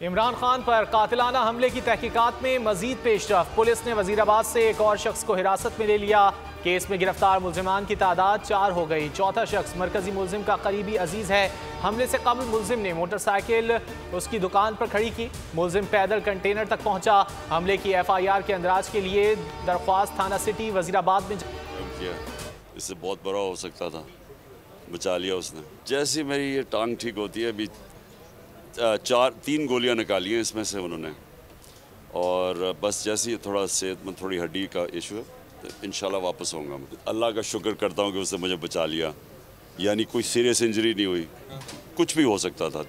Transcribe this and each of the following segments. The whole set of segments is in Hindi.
इमरान खान पर कातिलाना हमले की तहकीकात में मजीद पेशरफ। पुलिस ने वजीराबाद से एक और शख्स को हिरासत में ले लिया। केस में गिरफ्तार मुलजिमान की तादाद 4 हो गई। चौथा शख्स मरकजी मुलजिम का करीबी अजीज है। हमले से कबल मुलजिम ने मोटरसाइकिल उसकी दुकान पर खड़ी की। मुलजिम पैदल कंटेनर तक पहुंचा। हमले की FIR के अंदराज के लिए दरख्वास्त थाना सिटी वजीराबाद में किया। इससे बहुत बड़ा हो सकता था, बचा लिया उसने। जैसी मेरी ये टांग ठीक होती है, अभी 3 गोलियां निकाली हैं इसमें से उन्होंने, और बस जैसे ही थोड़ा सेहतमंद थोड़ी हड्डी का इशू है तो इंशाल्लाह वापस होऊंगा मैं। अल्लाह का शुक्र करता हूँ कि उसने मुझे बचा लिया, यानी कोई सीरियस इंजरी नहीं हुई। कुछ भी हो सकता था,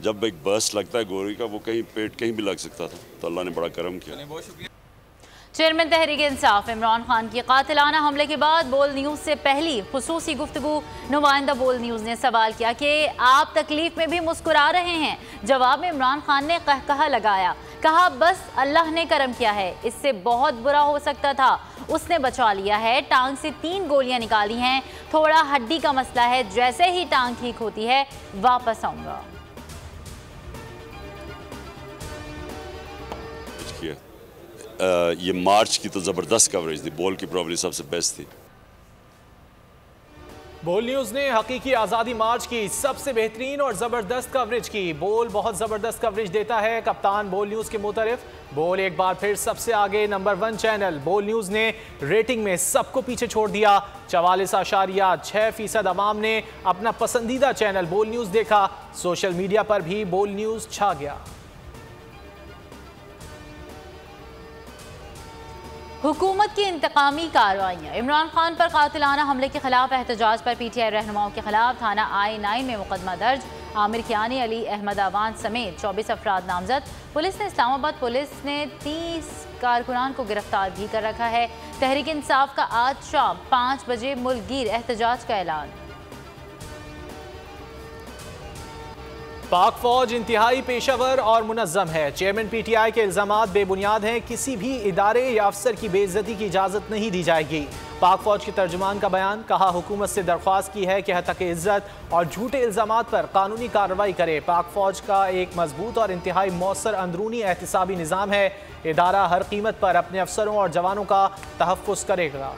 जब एक बर्स्ट लगता है गोली का, वो कहीं पेट कहीं भी लग सकता था, तो अल्लाह ने बड़ा करम किया। चेयरमैन तहरीक इंसाफ इमरान खान की कातिलाना हमले के बाद बोल न्यूज़ से पहली खुसूसी गुफ्तगू नुमाइंदा बोल न्यूज़ ने सवाल किया कि आप तकलीफ में भी मुस्कुरा रहे हैं। जवाब में इमरान खान ने कहकहा लगाया, कहा बस अल्लाह ने करम किया है, इससे बहुत बुरा हो सकता था, उसने बचा लिया है। टांग से 3 गोलियां निकाली हैं, थोड़ा हड्डी का मसला है, जैसे ही टांग ठीक होती है वापस आऊँगा। ये मार्च की तो ज़बरदस्त कवरेज थी, बोल की प्रॉब्लम सबसे बेस्ट थी। बोल न्यूज़ ने हकीकी आज़ादी मार्च की सबसे बेहतरीन और ज़बरदस्त कवरेज की। बोल बहुत ज़बरदस्त कवरेज देता है कप्तान बोल न्यूज़ के मुतारिफ। बोल एक बार फिर सबसे आगे नंबर 1 चैनल। बोल न्यूज़ ने रेटिंग में सबको पीछे छोड़ दिया। 44.6% अवाम ने अपना पसंदीदा चैनल बोल न्यूज़ देखा। सोशल मीडिया पर भी बोल न्यूज़ छा गया। हुकूमत की इंतकामी कार्रवाइयाँ। इमरान खान पर कातिलाना हमले के खिलाफ एहतजाज पर PTI रहनुमाओं के खिलाफ थाना I9 में मुकदमा दर्ज। आमिर कियानी, अली अहमद अवान समेत 24 अफराद नामजद। पुलिस ने इस्लामाबाद पुलिस ने 30 कारकुनान को गिरफ्तार भी कर रखा है। तहरीक इंसाफ का आज शाम 5 बजे मुल्कगीर एहतजाज का ऐलान। पाक फौज इंतहाई पेशावर और मुनज़्ज़म है। चेयरमैन PTI के इल्ज़ामात बेबुनियाद हैं। किसी भी इदारे या अफसर की बेइज्जती की इजाज़त नहीं दी जाएगी। पाक फौज के तर्जुमान का बयान, कहा हुकूमत से दरख्वास्त की है कि हतक इज़्ज़त और झूठे इल्ज़ामात पर कानूनी कार्रवाई करे। पाक फौज का एक मजबूत और इंतहाई मौसर अंदरूनी एहतिसाबी निज़ाम है। इदारा हर कीमत पर अपने अफसरों और जवानों का तहफ़्फ़ुज़ करेगा।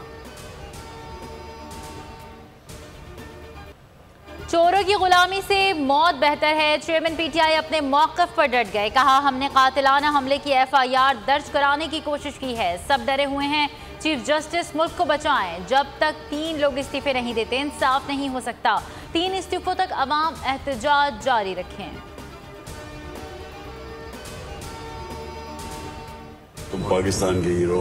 चोरों की गुलामी से मौत बेहतर है। चेयरमैन PTI अपने मौक़िफ़ पर डट गए। कहा हमने कातिलाना हमले की FIR दर्ज कराने की कोशिश की है, सब डरे हुए हैं। चीफ जस्टिस मुल्क को बचाएं। जब तक 3 लोग इस्तीफे नहीं देते इंसाफ नहीं हो सकता। 3 इस्तीफों तक अवाम एहतजाज जारी रखें। तुम पाकिस्तान के हीरो,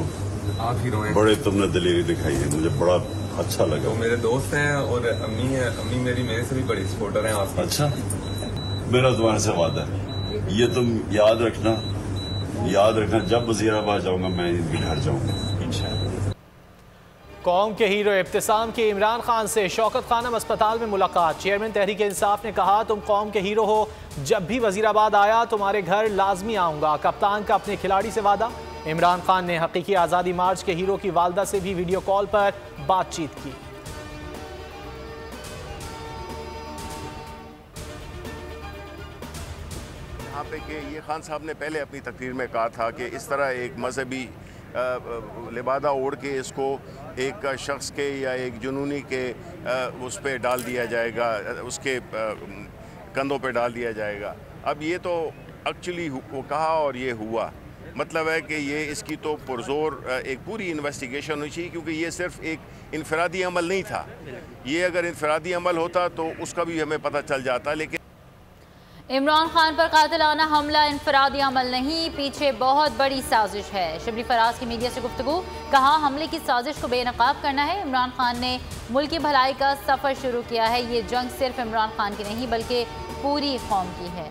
आप हीरो हैं। बड़े तुमने दिलेरी दिखाई है, मुझे बड़ा अच्छा लगा। तो मेरे दोस्त हैं और अम्मी है, अम्मी मेरी मेरे से भी बड़ी सपोर्टर हैं आपकी। अच्छा, मेरा तुम्हारे से वादा है, ये तुम याद रखना, जब वज़ीराबाद जाऊंगा मैं इनके घर जाऊंगा इंशाअल्लाह। कौम के हीरो इब्तिसाम की इमरान खान से शौकत खानम अस्पताल में मुलाकात। चेयरमैन तहरीक इंसाफ ने कहा, तुम कौम के हीरो हो, जब भी वज़ीराबाद आया तुम्हारे घर लाजमी आऊंगा। कप्तान का अपने खिलाड़ी से वादा। इमरान खान ने हकीकी आज़ादी मार्च के हीरो की वालदा से भी वीडियो कॉल पर बातचीत की। यहाँ पे कि ये खान साहब ने पहले अपनी तकरीर में कहा था कि इस तरह एक मजहबी लिबादा ओढ़ के इसको एक शख्स के या एक जुनूनी के उस पर डाल दिया जाएगा, उसके कंधों पे डाल दिया जाएगा। अब ये तो एक्चुअली वो कहा और ये हुआ, मतलब है कि ये इसकी तो पुरजोर एक पूरी इन्वेस्टिगेशन होनी चाहिए, क्योंकि ये सिर्फ एक इनफरादी अमल नहीं था। ये अगर इनफरादी अमल होता तो उसका भी हमें पता चल जाता। लेकिन इमरान खान पर कातिलाना हमला इनफरादी अमल नहीं, पीछे बहुत बड़ी साजिश है। शबरी फराज की मीडिया से गुफ्तगू, कहा हमले की साजिश को बेनकाब करना है। इमरान खान ने मुल्क की भलाई का सफ़र शुरू किया है। ये जंग सिर्फ इमरान खान की नहीं बल्कि पूरी कौम की है।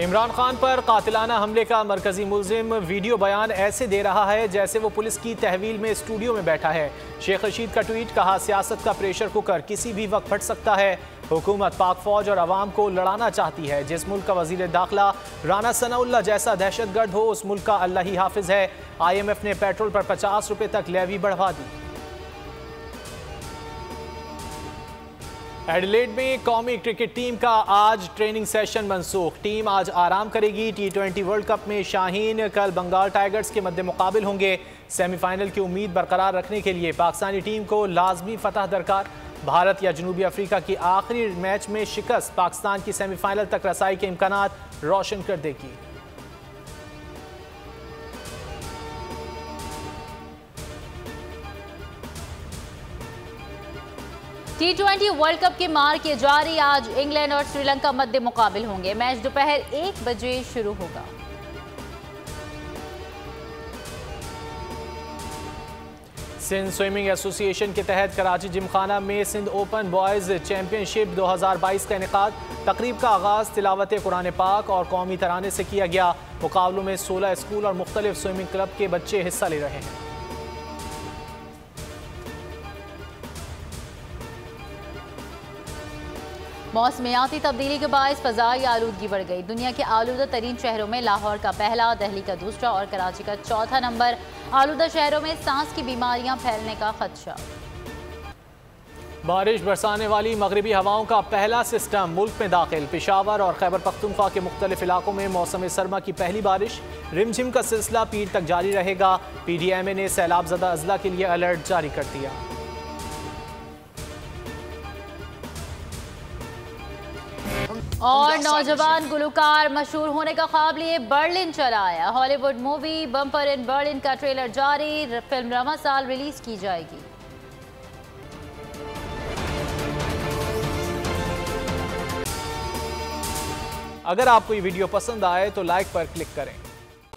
इमरान खान पर कातिलाना हमले का मरकजी मुलजिम वीडियो बयान ऐसे दे रहा है जैसे वो पुलिस की तहवील में स्टूडियो में बैठा है। शेख रशीद का ट्वीट, कहा सियासत का प्रेशर कुकर किसी भी वक्त फट सकता है। हुकूमत पाक फौज और अवाम को लड़ाना चाहती है। जिस मुल्क का वजीर दाखिला राना सनाउल्लाह जैसा दहशतगर्द हो, उस मुल्क का अल्लाह ही हाफिज है। IMF ने पेट्रोल पर 50 रुपये तक लेवी बढ़वा दी। एडिलेड में कौमी क्रिकेट टीम का आज ट्रेनिंग सेशन मनसूख। टीम आज आराम करेगी। T20 वर्ल्ड कप में शाहीन कल बंगाल टाइगर्स के मद्दे मुकाबिल होंगे। सेमीफाइनल की उम्मीद बरकरार रखने के लिए पाकिस्तानी टीम को लाजमी फतह दरकार। भारत या जनूबी अफ्रीका की आखिरी मैच में शिकस्त पाकिस्तान की सेमीफाइनल तक रसाई के इम्कानात रोशन कर देगी। T20 वर्ल्ड कप की मार के जारी आज इंग्लैंड और श्रीलंका मध्य मुकाबिल होंगे। मैच दोपहर 1 बजे शुरू होगा। सिंध स्विमिंग एसोसिएशन के तहत कराची जिमखाना में सिंध ओपन बॉयज चैंपियनशिप 2022 का इनेकाद। तकरीब का आगाज तिलावत कुरान पाक और कौमी तराने से किया गया। मुकाबलों में 16 स्कूल और मुख्तलिफ स्विमिंग क्लब के बच्चे हिस्सा ले रहे हैं। मौसमियाती तब्दीली के बायस फ़ज़ाई आलूदगी बढ़ गई। दुनिया के आलूदा तरीन शहरों में लाहौर का पहला, दिल्ली का दूसरा और कराची का चौथा नंबर। आलूदा शहरों में सांस की बीमारियां फैलने का खदशा। बारिश बरसाने वाली मगरबी हवाओं का पहला सिस्टम मुल्क में दाखिल। पेशावर और खैबर पख्तूनख्वा के मुख्तलिफ इलाकों में मौसम सरमा की पहली बारिश। रिमझिम का सिलसिला पीर तक जारी रहेगा। PDMA ने सैलाब ज़दा अजला के लिए अलर्ट जारी कर दिया। और नौजवान गुलकार मशहूर होने का ख्वाब लिए बर्लिन चला आया। Hollywood movie bumper in Berlin का ट्रेलर जारी। फिल्म रवा साल रिलीज की जाएगी। अगर आपको ये वीडियो पसंद आए तो लाइक पर क्लिक करें।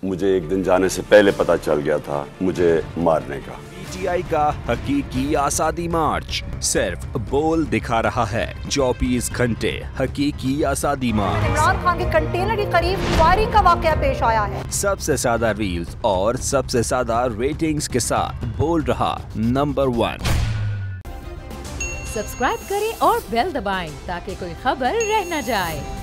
मुझे एक दिन जाने से पहले पता चल गया था मुझे मारने का। PTI का हकीकी आज़ादी मार्च सिर्फ बोल दिखा रहा है। 24 घंटे हकीकी आज़ादी मार्च। इमरान खान के कंटेनर के करीब फायरिंग का वाकया पेश आया है। सबसे ज्यादा रील्स और सबसे ज्यादा रेटिंग्स के साथ बोल रहा नंबर 1। सब्सक्राइब करें और बेल दबाएं ताकि कोई खबर रह न जाए।